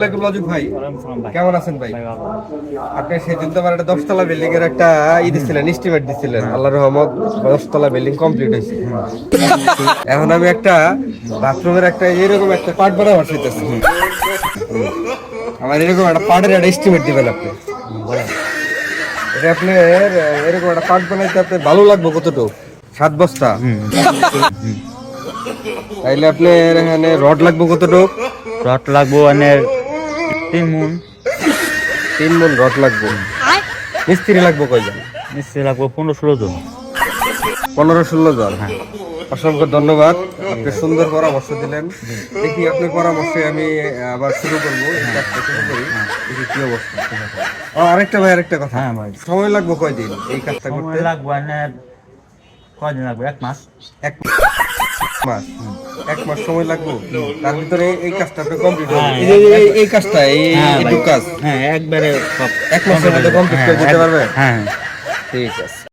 ভাই কেমন আছেন ভাই? আপনি সেদিন তো আমার একটা 10 তলা বিল্ডিং এর একটা দিছিলেন, এস্টিমেট দিছিলেন। আল্লাহর রহমত 10 তলা বিল্ডিং কমপ্লিট হয়েছে। এখন আমি একটা বাথরুমের একটা এরকম একটা পার্ট বানাবার চাইতেছি। আমার এরকম একটা পার্টের একটা এস্টিমেট দিবেন আপনি। এটা আপনার এরকম একটা পার্ট বানাইতে আপনি ভালো লাগবে কতটুকু? 7 বস্তা। তাইলে আপনার এখানে রড লাগবে কতটুকু? রড লাগবো মানে 3 মণ। 3 মণ রড লাগবে। মিস্ত্রি লাগবে কয়জন? মিস্ত্রি লাগবো 15-16 জন। 15-16 জন। হ্যাঁ, অসংখ্য ধন্যবাদ, আপনি সুন্দর পরামর্শ দিলেন। দেখি আপনার পরামর্শে আমি আবার শুরু করবো, কাজটা শুরু করি, দেখি কি অবস্থা। আরেকটা কথা। হ্যাঁ ভাই, সময় লাগবে কয়দিন এই কাজটা করতে? সময় লাগবো মানে কয়দিন লাগবে? 1 মাস। 1 মাস। 1 মাস সময় লাগবে। তার ভিতরে এই কাজটা আপনি কমপ্লিট করবেন। এই কাজটা এই কাজ হ্যাঁ একবারে 1 মাসের মধ্যে কমপ্লিট করে দিতে পারবে? হ্যাঁ ঠিক আছে।